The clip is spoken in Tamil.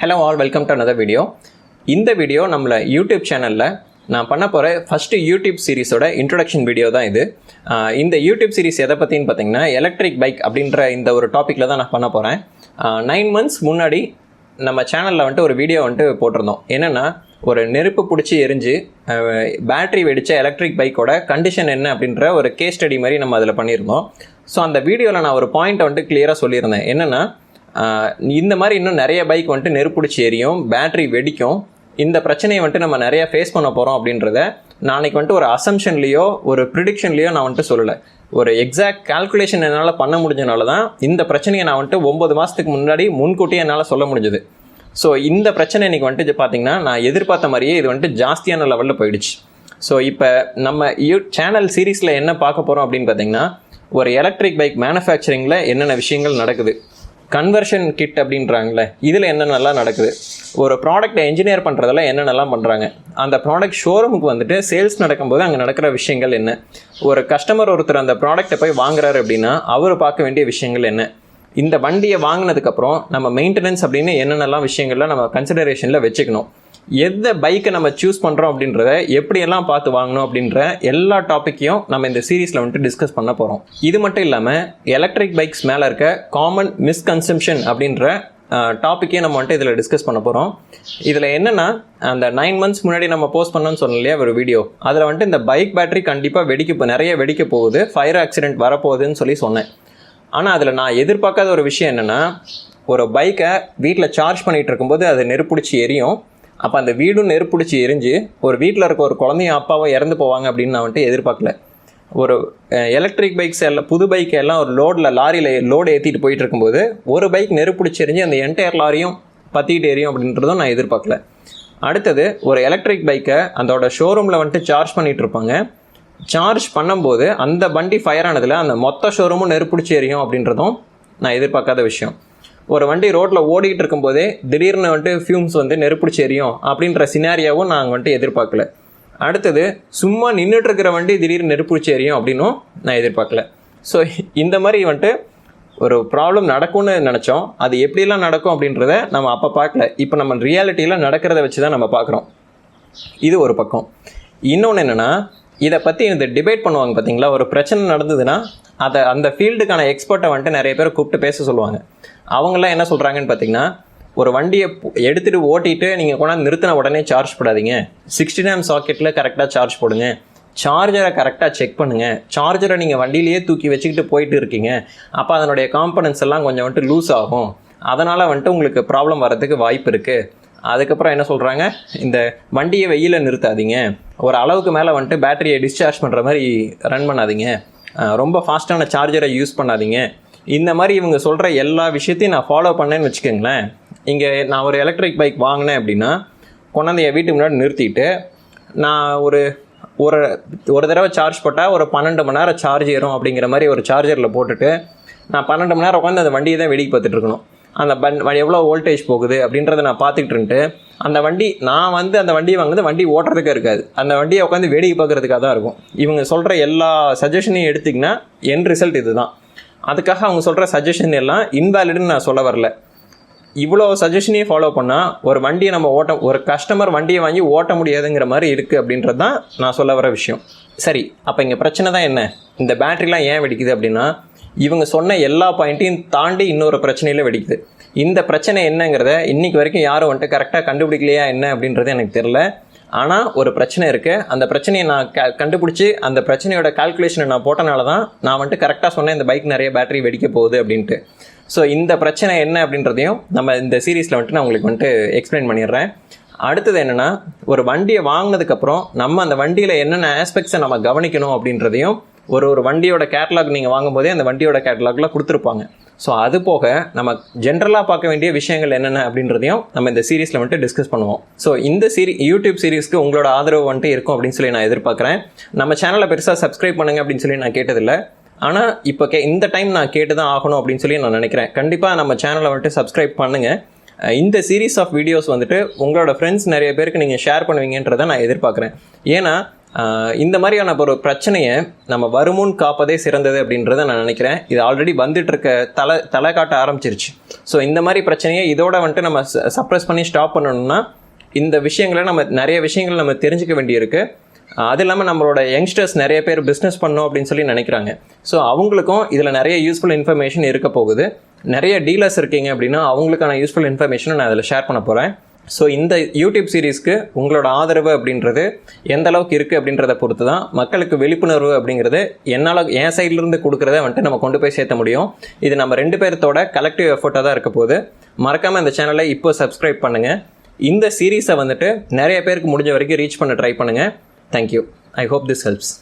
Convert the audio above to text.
Hello all, welcome to another video. இந்த வீடியோ நம்மள யூடியூப் சேனலில் நான் பண்ண போகிற ஃபஸ்ட்டு யூடியூப் சீரிஸோட இன்ட்ரொடக்ஷன் வீடியோ தான் இது. இந்த யூடியூப் சீரிஸ் எதை பற்றின்னு பார்த்தீங்கன்னா எலக்ட்ரிக் பைக் அப்படின்ற இந்த ஒரு டாப்பிக்கில் தான் நான் பண்ண போகிறேன். 9 months முன்னாடி நம்ம சேனலில் வந்துட்டு ஒரு வீடியோ வந்துட்டு போட்டிருந்தோம். என்னென்னா ஒரு நெருப்பு பிடிச்சி எரிஞ்சு பேட்ரி வெடித்த எலக்ட்ரிக் பைக்கோட கண்டிஷன் என்ன அப்படின்ற ஒரு கேஸ் ஸ்டடி மாதிரி நம்ம அதில் பண்ணியிருந்தோம். ஸோ அந்த வீடியோவில் நான் ஒரு பாயிண்ட்டை வந்துட்டு கிளியராக சொல்லியிருந்தேன். என்னென்னா இந்த மாதிரி இன்னும் நிறைய பைக் வந்துட்டு நெருப்பிடிச்சி எரியும், பேட்ரி வெடிக்கும். இந்த பிரச்சனையை வந்துட்டு நம்ம நிறையா ஃபேஸ் பண்ண போகிறோம் அப்படின்றத நாளைக்கு வந்துட்டு ஒரு அசம்ஷன்லேயோ ஒரு ப்ரிடிக்ஷன்லேயோ நான் வந்துட்டு சொல்லலை. ஒரு எக்ஸாக்ட் கால்குலேஷன் என்னால் பண்ண முடிஞ்சனால தான் இந்த பிரச்சனையை நான் வந்துட்டு 9 மாதத்துக்கு முன்னாடி முன்கூட்டியே என்னால் சொல்ல முடிஞ்சது. ஸோ இந்த பிரச்சனை இன்றைக்கி வந்துட்டு பார்த்தீங்கன்னா நான் எதிர்பார்த்த மாதிரியே இது வந்துட்டு ஜாஸ்தியான லெவலில் போயிடுச்சு. ஸோ இப்போ நம்ம சேனல் சீரீஸில் என்ன பார்க்க போகிறோம் அப்படின்னு பார்த்தீங்கன்னா ஒரு எலக்ட்ரிக் பைக் மேனுஃபேக்சரிங்கில் என்னென்ன விஷயங்கள் நடக்குது, கன்வர்ஷன் கிட் அப்படின்றாங்களே இதில் என்னென்னலாம் நடக்குது, ஒரு ப்ராடக்டை என்ஜினியர் பண்ணுறதுல என்னென்னலாம் பண்ணுறாங்க, அந்த ப்ராடக்ட் ஷோரூமுக்கு வந்துட்டு சேல்ஸ் நடக்கும்போது அங்கே நடக்கிற விஷயங்கள் என்ன, ஒரு கஸ்டமர் ஒருத்தர் அந்த ப்ராடக்டை போய் வாங்குறாரு அப்படின்னா அவர் பார்க்க வேண்டிய விஷயங்கள் என்ன, இந்த வண்டியை வாங்கினதுக்கப்புறம் நம்ம மெயின்டெனன்ஸ் அப்படின்னு என்னென்னலாம் விஷயங்கள்லாம் நம்ம கன்சிடரேஷனில் வச்சுக்கணும், எந்த பைக்கை நம்ம சூஸ் பண்ணுறோம் அப்படின்றத எப்படியெல்லாம் பார்த்து வாங்கணும் அப்படின்ற எல்லா டாப்பிக்கையும் நம்ம இந்த சீரீஸில் வந்துட்டு டிஸ்கஸ் பண்ண போகிறோம். இது மட்டும் இல்லாமல் எலக்ட்ரிக் பைக்ஸ் மேலே இருக்க காமன் மிஸ்கன்செப்ஷன் அப்படின்ற டாப்பிக்கே நம்ம வந்துட்டு இதில் டிஸ்கஸ் பண்ண போகிறோம். இதில் என்னென்னா அந்த 9 months முன்னாடி நம்ம போஸ்ட் பண்ணோன்னு சொன்னோம் இல்லையா ஒரு வீடியோ, அதில் வந்துட்டு இந்த பைக் பேட்டரி கண்டிப்பாக நிறைய வெடிக்க போகுது, ஃபயர் ஆக்சிடென்ட் வரப்போகுதுன்னு சொல்லி சொன்னேன். ஆனால் அதில் நான் எதிர்பார்க்காத ஒரு விஷயம் என்னென்னா ஒரு பைக்கை வீட்டில் சார்ஜ் பண்ணிகிட்டு இருக்கும்போது அது நெருப்பிடிச்சி எரியும். அப்போ அந்த வீடும் நெருப்பிடிச்சி எரிஞ்சு ஒரு வீட்டில் இருக்க ஒரு குழந்தையும் அப்பாவும் இறந்து போவாங்க அப்படின்னு நான் வந்துட்டு எதிர்பார்க்கல. ஒரு எலக்ட்ரிக் பைக்ஸ் எல்லாம் புது பைக் எல்லாம் ஒரு லாரியில் லோடு ஏற்றிட்டு போயிட்டு இருக்கும்போது ஒரு பைக் நெருப்பிடிச்சி எரிஞ்சு அந்த என்டையர் லாரியும் பற்றிட்டு எரியும் அப்படின்றதும் நான் எதிர்பார்க்கல. அடுத்தது ஒரு எலக்ட்ரிக் பைக்கை அதோட ஷோரூமில் வந்துட்டு சார்ஜ் பண்ணிகிட்டு இருப்பாங்க. சார்ஜ் பண்ணும்போது அந்த வண்டி ஃபயர் ஆனதில் அந்த மொத்த ஷோரூமும் நெருப்பிடிச்சி எரியும் அப்படின்றதும் நான் எதிர்பார்க்காத விஷயம். ஒரு வண்டி ரோட்டில் ஓடிக்கிட்டு இருக்கும்போதே திடீர்னு வந்துட்டு ஃபியூம்ஸ் வந்து நெருப்பிடிச்சி எரியும் அப்படின்ற சினாரியாவும் நாங்கள் வந்துட்டு எதிர்பார்க்கல. அடுத்தது சும்மா நின்றுட்டு இருக்கிற வண்டி திடீர்னு நெருப்பிடிச்சி எரியும் அப்படின்னும் நான் எதிர்பார்க்கல. ஸோ இந்த மாதிரி வந்துட்டு ஒரு ப்ராப்ளம் நடக்கும்னு நினச்சோம். அது எப்படிலாம் நடக்கும் அப்படின்றத நம்ம அப்போ பார்க்கல. இப்போ நம்ம ரியாலிட்டியில் நடக்கிறத வச்சு தான் நம்ம பார்க்குறோம். இது ஒரு பக்கம். இன்னொன்று என்னென்னா இதை பற்றி இந்த டிபேட் பண்ணுவாங்க பார்த்தீங்களா, ஒரு பிரச்சனை நடந்ததுன்னா அதை அந்த ஃபீல்டுக்கான எக்ஸ்பர்ட்டை வந்துட்டு நிறைய பேர் கூப்பிட்டு பேச சொல்லுவாங்க. அவங்களாம் என்ன சொல்கிறாங்கன்னு பார்த்தீங்கன்னா ஒரு வண்டியை எடுத்துகிட்டு ஓட்டிட்டு நீங்கள் கொண்டாந்து நிறுத்தின உடனே சார்ஜ் போடாதீங்க, 16 amp சாக்கெட்டில் கரெக்டாக சார்ஜ் போடுங்க, சார்ஜரை கரெக்டாக செக் பண்ணுங்கள், சார்ஜரை நீங்கள் வண்டியிலேயே தூக்கி வச்சுக்கிட்டு போயிட்டு இருக்கீங்க, அப்போ அதனுடைய காம்பனன்ட்ஸ் எல்லாம் கொஞ்சம் வந்துட்டு லூஸ் ஆகும், அதனால் வந்துட்டு உங்களுக்கு ப்ராப்ளம் வரதுக்கு வாய்ப்பு இருக்குது. அதுக்கப்புறம் என்ன சொல்கிறாங்க, இந்த வண்டியை வெயில நிறுத்தாதீங்க, ஒரு அளவுக்கு மேலே வந்துட்டு பேட்டரியை டிஸ்சார்ஜ் பண்ணுற மாதிரி ரன் பண்ணாதீங்க, ரொம்ப ஃபாஸ்ட்டான சார்ஜரை யூஸ் பண்ணாதீங்க. இந்த மாதிரி இவங்க சொல்கிற எல்லா விஷயத்தையும் நான் ஃபாலோ பண்ணேன்னு வச்சுக்கோங்களேன். இங்கே நான் ஒரு எலக்ட்ரிக் பைக் வாங்கினேன் அப்படின்னா கொண்டாந்து என் வீட்டுக்கு முன்னாடி நிறுத்திட்டு நான் ஒரு ஒரு தடவை சார்ஜ் போட்டால் ஒரு 12 மணி நேரம் சார்ஜ் ஏறும் அப்படிங்கிற மாதிரி ஒரு சார்ஜரில் போட்டுட்டு நான் 12 மணி நேரம் உட்காந்து அந்த வண்டியை தான் வெடிக்க பார்த்துட்டு இருக்கணும். அந்த எவ்வளோ வோல்டேஜ் போகுது அப்படின்றத நான் பார்த்துக்கிட்டு இருந்துட்டு அந்த வண்டி நான் வந்து அந்த வண்டியை வாங்குறது வண்டி ஓட்டுறதுக்கே இருக்காது, அந்த வண்டியை உட்காந்து வேடிக்கை பார்க்குறதுக்காக தான் இருக்கும். இவங்க சொல்கிற எல்லா சஜஷனையும் எடுத்திங்கன்னா என் ரிசல்ட் இது தான். அதுக்காக அவங்க சொல்கிற சஜஷன் எல்லாம் இன்வேலிடுன்னு நான் சொல்ல வரல. இவ்வளோ சஜஷனையும் ஃபாலோ பண்ணால் ஒரு வண்டியை நம்ம ஒரு கஸ்டமர் வண்டியை வாங்கி ஓட்ட முடியாதுங்கிற மாதிரி இருக்குது அப்படின்றது தான் நான் சொல்ல வர விஷயம். சரி, அப்போ இங்கே பிரச்சனை தான் என்ன, இந்த பேட்டரிலாம் ஏன் வெடிக்குது அப்படின்னா இவங்க சொன்ன எல்லா பாயிண்ட்டையும் தாண்டி இன்னொரு பிரச்சனையில் வெடிக்குது. இந்த பிரச்சனை என்னங்கிறத இன்றைக்கி வரைக்கும் யாரும் வந்துட்டு கரெக்டாக கண்டுபிடிக்கலையா என்ன அப்படின்றது எனக்கு தெரில. ஆனால் ஒரு பிரச்சனை இருக்குது, அந்த பிரச்சனையை நான் கண்டுபிடிச்சி அந்த பிரச்சனையோட கால்குலேஷனை நான் போட்டனால தான் நான் வந்துட்டு கரெக்டாக சொன்னேன் இந்த பைக் நிறைய பேட்டரி வெடிக்க போகுது அப்படின்ட்டு. ஸோ இந்த பிரச்சனை என்ன அப்படின்றதையும் நம்ம இந்த சீரீஸில் வந்துட்டு நான் உங்களுக்கு வந்துட்டு எக்ஸ்பிளைன் பண்ணிடுறேன். அடுத்தது என்னென்னா ஒரு வண்டியை வாங்கினதுக்கப்புறம் நம்ம அந்த வண்டியில் என்னென்ன ஆஸ்பெக்ட்ஸை நம்ம கவனிக்கணும் அப்படின்றதையும் ஒரு வண்டியோட கேட்லாக் நீங்கள் வாங்கும்போதே அந்த வண்டியோட கேட்லாகில் கொடுத்துருப்பாங்க. ஸோ அது போக நம்ம ஜென்ரலாக பார்க்க வேண்டிய விஷயங்கள் என்னென்ன அப்படின்றதையும் நம்ம இந்த சீரீஸில் வந்துட்டு டிஸ்கஸ் பண்ணுவோம். ஸோ இந்த யூடியூப் சீரீஸ்க்கு உங்களோட ஆதரவு வந்துட்டு இருக்கும் அப்படின்னு சொல்லி நான் எதிர்பார்க்குறேன். நம்ம சேனலை பெருசாக சப்ஸ்கிரைப் பண்ணுங்கள் அப்படின்னு சொல்லி நான் கேட்டதில்லை. ஆனால் இப்போ இந்த டைம் நான் கேட்டு தான் ஆகணும் அப்படின்னு சொல்லி நான் நினைக்கிறேன். கண்டிப்பாக நம்ம சேனலை வந்துட்டு சப்ஸ்கிரைப் பண்ணுங்கள். இந்த சீரீஸ் ஆஃப் வீடியோஸ் வந்துட்டு உங்களோட ஃப்ரெண்ட்ஸ் நிறைய பேருக்கு நீங்கள் ஷேர் பண்ணுவீங்கன்றதை நான் எதிர்பார்க்குறேன். ஏன்னா இந்த மாதிரியான ஒரு பிரச்சனையை நம்ம வருமுன் காப்பதே சிறந்தது அப்படின்றத நான் நினைக்கிறேன். இது ஆல்ரெடி வந்துட்டு இருக்க தலை காட்ட ஆரம்பிச்சிருச்சு. ஸோ இந்த மாதிரி பிரச்சனையை இதோட வந்துட்டு நம்ம சப்ரஸ் பண்ணி ஸ்டாப் பண்ணணும்னா இந்த விஷயங்களை நிறைய விஷயங்கள் நம்ம தெரிஞ்சுக்க வேண்டியிருக்கு. அது இல்லாமல் நம்மளோட யங்ஸ்டர்ஸ் நிறைய பேர் பிஸ்னஸ் பண்ணணும் அப்படின்னு சொல்லி நினைக்கிறாங்க. ஸோ அவங்களுக்கும் இதில் நிறைய யூஸ்ஃபுல் இன்ஃபர்மேஷன் இருக்க போகுது. நிறைய டீலர்ஸ் இருக்கீங்க அப்படின்னா அவங்களுக்கான யூஸ்ஃபுல் இன்ஃபர்மேஷனை நான் அதில் ஷேர் பண்ண போகிறேன். ஸோ இந்த யூடியூப் சீரீஸ்க்கு உங்களோட ஆதரவு அப்படின்றது எந்த அளவுக்கு இருக்குது அப்படின்றத பொறுத்து தான் மக்களுக்கு விழிப்புணர்வு அப்படிங்கிறது என் சைட்லேருந்து கொடுக்குறத வந்துட்டு நம்ம கொண்டு போய் சேர்த்த முடியும். இது நம்ம 2 பேர்த்தோட கலெக்டிவ் எஃபர்ட்டாக தான் இருக்க போகுது. மறக்காமல் இந்த சேனலை இப்போ சப்ஸ்கிரைப் பண்ணுங்கள். இந்த சீரீஸை வந்துட்டு நிறைய பேருக்கு முடிஞ்ச வரைக்கும் ரீச் பண்ண ட்ரை பண்ணுங்கள். Thank you. I hope this helps.